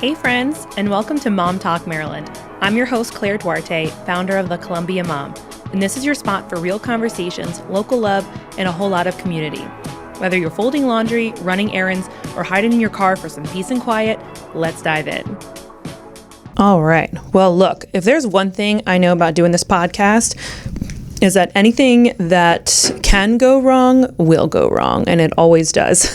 Hey friends, and welcome to Mom Talk Maryland. I'm your host, Claire Duarte, founder of the Columbia Mom, and this is your spot for real conversations, local love, and a whole lot of community. Whether you're folding laundry, running errands, or hiding in your car for some peace and quiet, let's dive in. All right. Well, look, if there's one thing I know about doing this podcast, is that anything that can go wrong will go wrong, and it always does.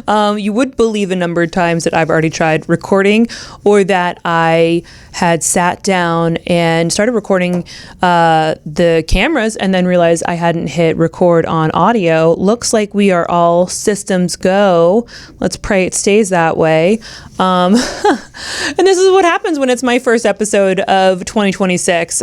You would believe the number of times that I've already tried recording, or that I had sat down and started recording the cameras and then realized I hadn't hit record on audio. Looks like we are all systems go. Let's pray it stays that way. And this is what happens when it's my first episode of 2026.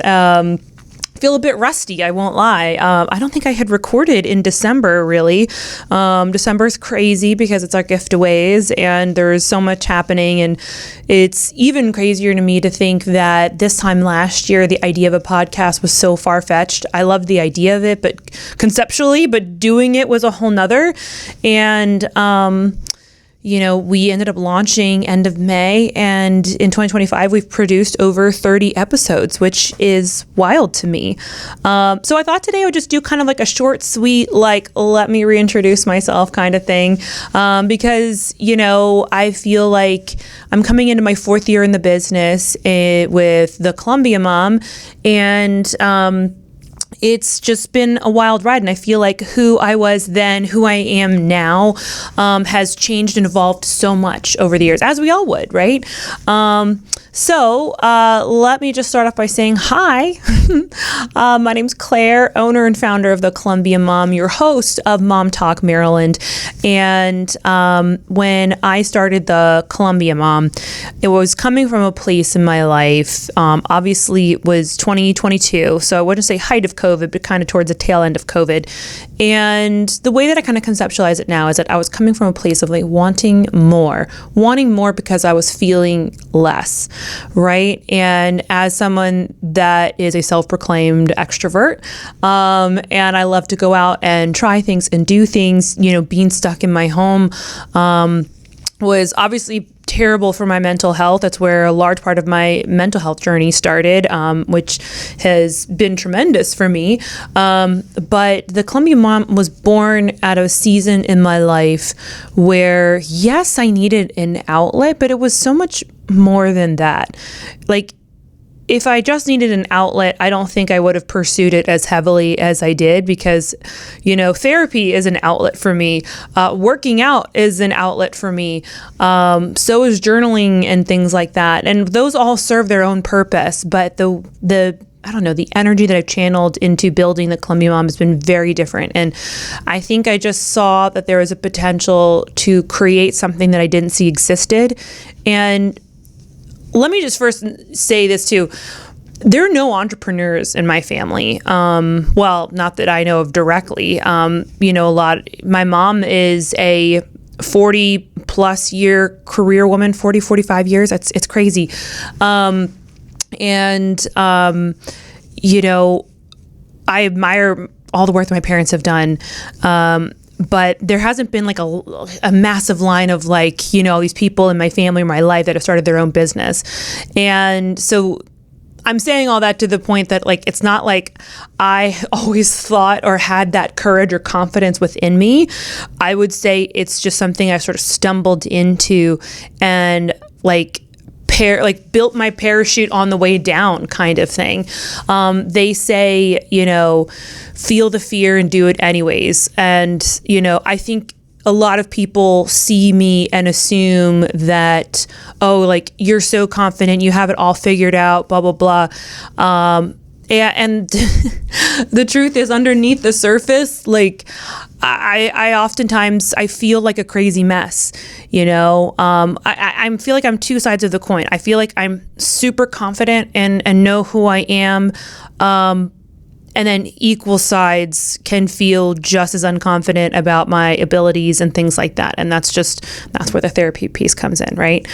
Feel a bit rusty, I won't lie. I don't think I had recorded in December, really. December's crazy because it's our gift-aways and there's so much happening, and it's even crazier to me to think that this time last year the idea of a podcast was so far-fetched. I loved the idea of it, but conceptually, but doing it was a whole nother. And we ended up launching end of May, and in 2025, we've produced over 30 episodes, which is wild to me. So I thought today I would just do kind of like a short, sweet, let me reintroduce myself kind of thing. Because, I feel like I'm coming into my fourth year in the business with the Columbia Mom, and it's just been a wild ride, and I feel like who I was then, who I am now, has changed and evolved so much over the years, as we all would, right? So let me just start off by saying hi. My name's Claire, owner and founder of the Columbia Mom, your host of Mom Talk Maryland. And when I started the Columbia Mom, it was coming from a place in my life. Obviously, it was 2022, so I wouldn't say height of COVID, but kind of towards the tail end of COVID. And the way that I kind of conceptualize it now is that I was coming from a place of wanting more because I was feeling less. Right. And as someone that is a self-proclaimed extrovert, and I love to go out and try things and do things, being stuck in my home was obviously terrible for my mental health. That's where a large part of my mental health journey started, which has been tremendous for me. But the Columbia Mom was born out of a season in my life where, yes, I needed an outlet, but it was so much more than that. If I just needed an outlet, I don't think I would have pursued it as heavily as I did because, therapy is an outlet for me. Working out is an outlet for me. So is journaling and things like that. And those all serve their own purpose. But the energy that I've channeled into building the Columbia Mom has been very different. And I think I just saw that there was a potential to create something that I didn't see existed. And let me just first say this too. There are no entrepreneurs in my family. Well, not that I know of directly. My mom is a 40 plus year career woman, 40, 45 years. It's crazy. I admire all the work that my parents have done. But there hasn't been a massive line of these people in my family or my life that have started their own business. And so I'm saying all that to the point that it's not like I always thought or had that courage or confidence within me. I would say it's just something I sort of stumbled into and built my parachute on the way down kind of thing. They say, feel the fear and do it anyways. And, I think a lot of people see me and assume that, you're so confident, you have it all figured out, blah, blah, blah. And the truth is, underneath the surface, I oftentimes I feel like a crazy mess, I feel like I'm two sides of the coin. I feel like I'm super confident and know who I am. And then equal sides can feel just as unconfident about my abilities and things like that. And that's where the therapy piece comes in, right?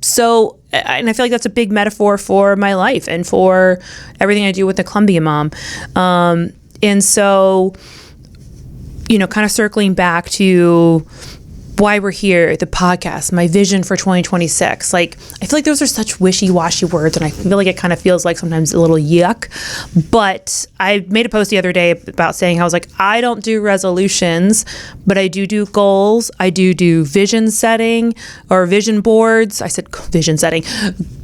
So, and I feel like that's a big metaphor for my life and for everything I do with the Columbia Mom. And so, kind of circling back to why we're here, the podcast, my vision for 2026. Like, I feel like those are such wishy-washy words, and I feel like it kind of feels like sometimes a little yuck. But I made a post the other day about saying, I was like, I don't do resolutions, but I do goals. I do vision setting or vision boards. I said vision setting,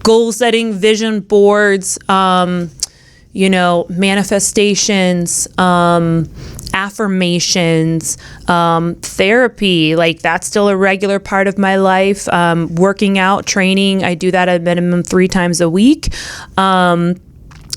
goal setting, vision boards, manifestations, affirmations, therapy, like that's still a regular part of my life. Working out, training, I do that at a minimum 3 times a week.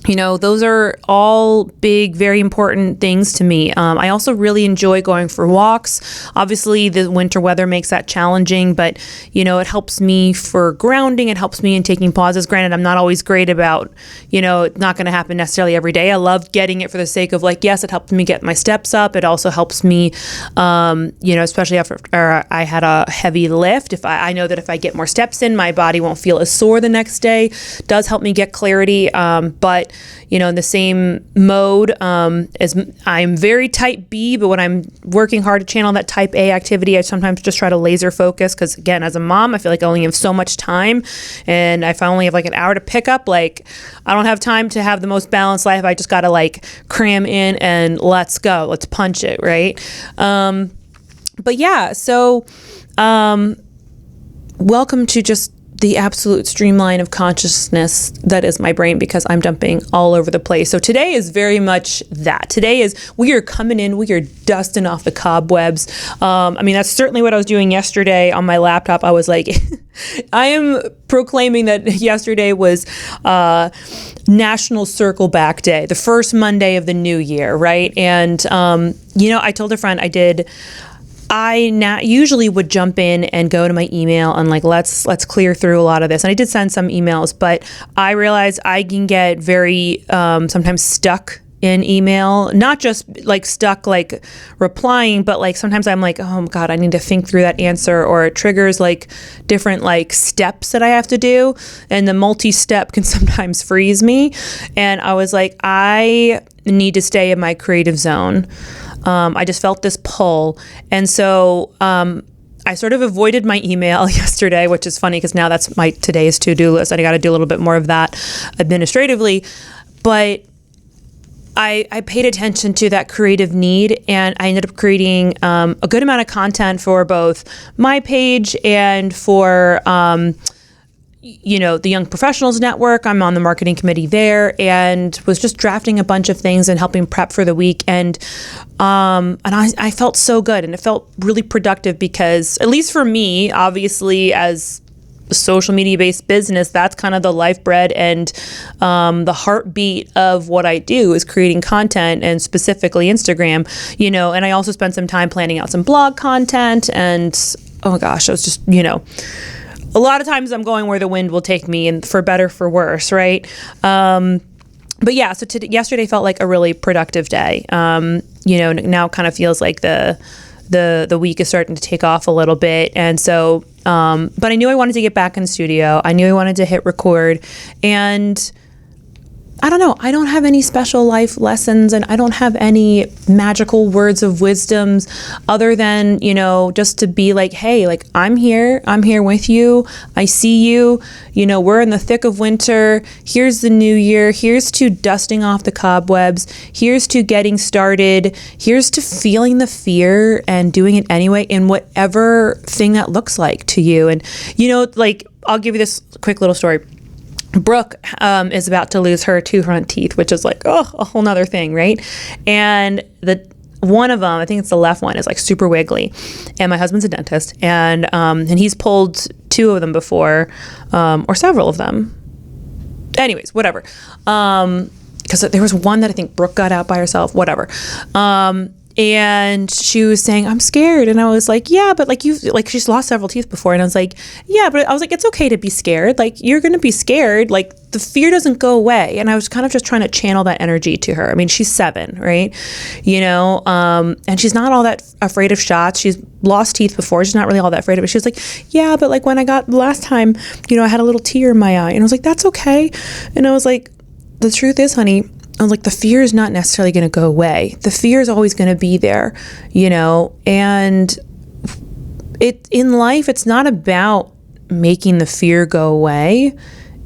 Those are all big, very important things to me. I also really enjoy going for walks. Obviously, the winter weather makes that challenging, but, it helps me for grounding. It helps me in taking pauses. Granted, I'm not always great about, it's not going to happen necessarily every day. I love getting it for the sake of yes, it helps me get my steps up. It also helps me, especially after I had a heavy lift. If I know that if I get more steps in, my body won't feel as sore the next day. It does help me get clarity. But in the same mode as I'm very type B, but when I'm working hard to channel that type A activity, I sometimes just try to laser focus because, again, as a mom, I feel like I only have so much time. And if I only have an hour to pick up, I don't have time to have the most balanced life. I just got to cram in and let's go. Let's punch it, right? But yeah, so welcome to just the absolute streamline of consciousness that is my brain, because I'm dumping all over the place. So today is very much that. Today is we are coming in, we are dusting off the cobwebs. That's certainly what I was doing yesterday on my laptop. I was like, I am proclaiming that yesterday was National Circle Back Day, the first Monday of the new year, right? And, I told a friend I usually would jump in and go to my email and let's clear through a lot of this. And I did send some emails, but I realized I can get very sometimes stuck in email, not just stuck replying, but sometimes I'm oh God, I need to think through that answer, or it triggers different steps that I have to do, and the multi-step can sometimes freeze me. And I was I need to stay in my creative zone. I just felt this pull. And so I sort of avoided my email yesterday, which is funny because now that's my today's to-do list. I got to do a little bit more of that administratively. But I paid attention to that creative need, and I ended up creating a good amount of content for both my page and for the Young Professionals Network. I'm on the marketing committee there, and was just drafting a bunch of things and helping prep for the week. And I felt so good, and it felt really productive because, at least for me, obviously as a social media based business, that's kind of the lifeblood and the heartbeat of what I do is creating content, and specifically Instagram, and I also spent some time planning out some blog content, and oh my gosh, I was just, a lot of times I'm going where the wind will take me, and for better, for worse, right? But yeah, so yesterday felt like a really productive day. Now kind of feels like the week is starting to take off a little bit. And so, but I knew I wanted to get back in the studio. I knew I wanted to hit record, and I don't know. I don't have any special life lessons, and I don't have any magical words of wisdoms other than, just to be hey, I'm here with you. I see you, we're in the thick of winter. Here's the new year. Here's to dusting off the cobwebs. Here's to getting started. Here's to feeling the fear and doing it anyway, in whatever thing that looks like to you. And, I'll give you this quick little story. Brooke is about to lose her 2 front teeth, which is a whole nother thing, right? And one of them, I think it's the left one, is super wiggly. And my husband's a dentist, and he's pulled 2 of them before, or several of them. Anyways, whatever. Because there was one that I think Brooke got out by herself, whatever. And she was saying, I'm scared. And I was yeah, but she's lost several teeth before. And I was yeah, but I was it's okay to be scared. You're going to be scared. The fear doesn't go away. And I was kind of just trying to channel that energy to her. I mean, she's 7, right? And she's not all that afraid of shots. She's lost teeth before. She's not really all that afraid of it. She was yeah, but when I got the last time, I had a little tear in my eye. And I was that's okay. And I was the truth is, honey, I was the fear is not necessarily going to go away. The fear is always going to be there, and in life, it's not about making the fear go away.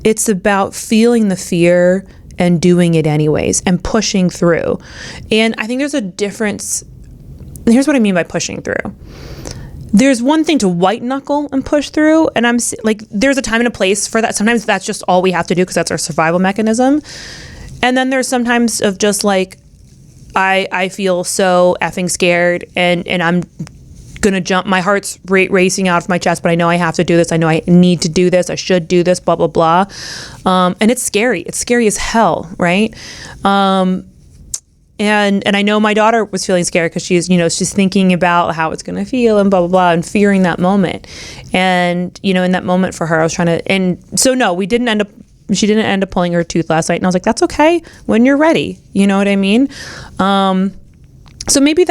It's about feeling the fear and doing it anyways and pushing through. And I think there's a difference. Here's what I mean by pushing through. There's one thing to white knuckle and push through, and I'm like, there's a time and a place for that. Sometimes that's just all we have to do because that's our survival mechanism. And then there's sometimes of just like, I feel so effing scared and I'm gonna jump. My heart's racing out of my chest, but I know I have to do this. I know I need to do this. I should do this, blah, blah, blah. And it's scary. It's scary as hell, right? And I know my daughter was feeling scared because she's thinking about how it's going to feel and blah, blah, blah, and fearing that moment. And, in that moment for her, I was trying to, and so no, she didn't end up pulling her tooth last night. And I was like, that's okay when you're ready. You know what I mean? So maybe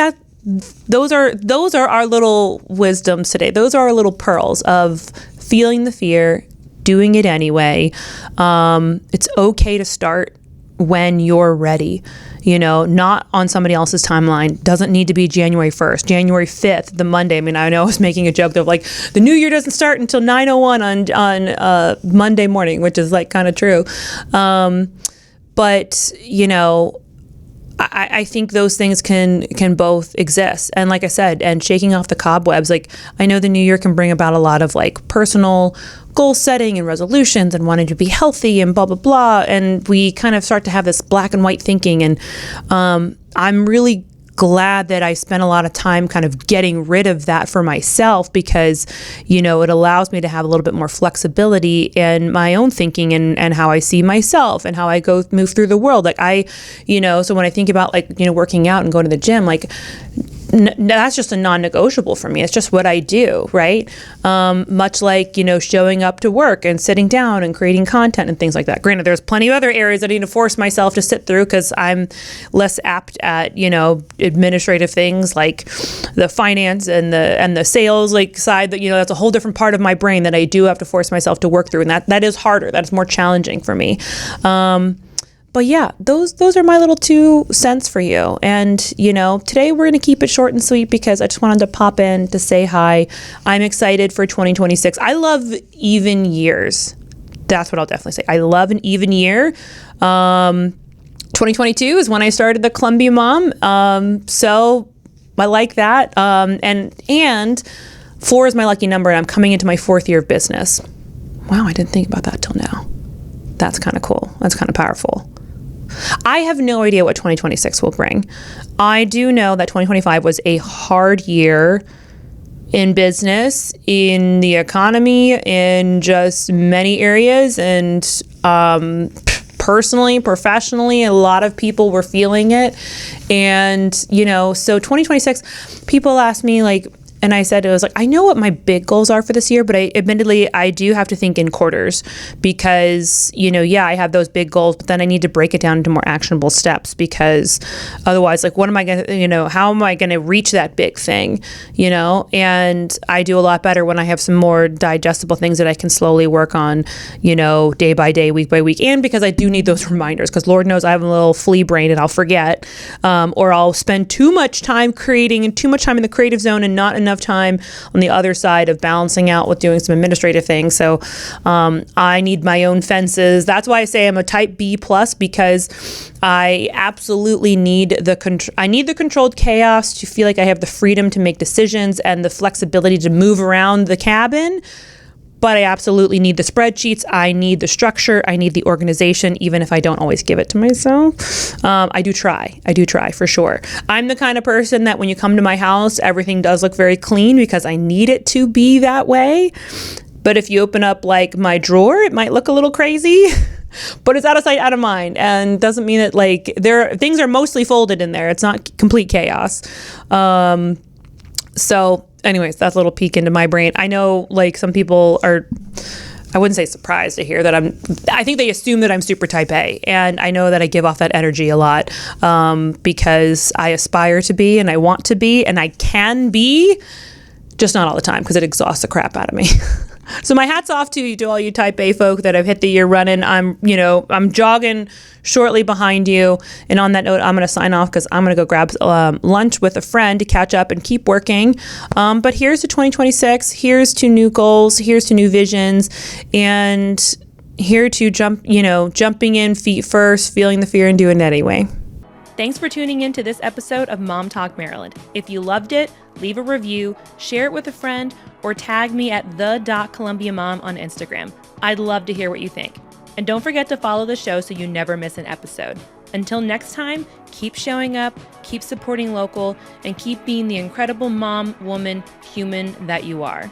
those are our little wisdoms today. Those are our little pearls of feeling the fear, doing it anyway. It's okay to start when you're ready, not on somebody else's timeline. Doesn't need to be January 1st, January 5th, the Monday. I mean, I know I was making a joke of like the new year doesn't start until 9:01 on Monday morning, which is like kind of true. But I think those things can both exist. And like I said, and shaking off the cobwebs, like I know the new year can bring about a lot of like personal goal setting and resolutions and wanting to be healthy and blah, blah, blah. And we kind of start to have this black and white thinking. And I'm really glad that I spent a lot of time kind of getting rid of that for myself because, it allows me to have a little bit more flexibility in my own thinking and how I see myself and how I move through the world. Like so when I think about like, working out and going to the gym, like that's just a non-negotiable for me. It's just what I do, right? Much like, showing up to work and sitting down and creating content and things like that. Granted, there's plenty of other areas that I need to force myself to sit through because I'm less apt at, administrative things like the finance and the sales like side that, that's a whole different part of my brain that I do have to force myself to work through. And that is harder. That's more challenging for me. But yeah, those are my little 2 cents for you. And, today we're going to keep it short and sweet because I just wanted to pop in to say hi. I'm excited for 2026. I love even years. That's what I'll definitely say. I love an even year. 2022 is when I started the Columbia Mom. So I like that. And 4 is my lucky number and I'm coming into my 4th year of business. Wow, I didn't think about that till now. That's kind of cool. That's kind of powerful. I have no idea what 2026 will bring. I do know that 2025 was a hard year in business, in the economy, in just many areas, and personally, professionally, a lot of people were feeling it. And, so 2026, people ask me like, and I said, it was like, I know what my big goals are for this year, but I do have to think in quarters because, I have those big goals, but then I need to break it down into more actionable steps because otherwise, like, what am I going to, how am I going to reach that big thing, and I do a lot better when I have some more digestible things that I can slowly work on, day by day, week by week. And because I do need those reminders because Lord knows I have a little flea brain and I'll forget, or I'll spend too much time creating and too much time in the creative zone and not enough time on the other side of balancing out with doing some administrative things. So I need my own fences. That's why I say I'm a type B plus because I absolutely need the controlled chaos to feel like I have the freedom to make decisions and the flexibility to move around the cabin. But I absolutely need the spreadsheets. I need the structure. I need the organization, even if I don't always give it to myself. I do try for sure. I'm the kind of person that when you come to my house, everything does look very clean because I need it to be that way. But if you open up like my drawer, it might look a little crazy. But it's out of sight, out of mind, and doesn't mean that like things are mostly folded in there. It's not complete chaos. So anyways, that's a little peek into my brain. I know like some people are, I wouldn't say surprised to hear that I think they assume that I'm super type A. And I know that I give off that energy a lot because I aspire to be and I want to be and I can be, just not all the time because it exhausts the crap out of me. So my hat's off to you, to all you type A folk that have hit the year running. I'm jogging shortly behind you. And on that note, I'm going to sign off because I'm going to go grab lunch with a friend to catch up and keep working. But here's to 2026. Here's to new goals. Here's to new visions. And here to jumping in feet first, feeling the fear and doing it anyway. Thanks for tuning in to this episode of Mom Talk Maryland. If you loved it, leave a review, share it with a friend, or tag me at the.columbiamom on Instagram. I'd love to hear what you think. And don't forget to follow the show so you never miss an episode. Until next time, keep showing up, keep supporting local, and keep being the incredible mom, woman, human that you are.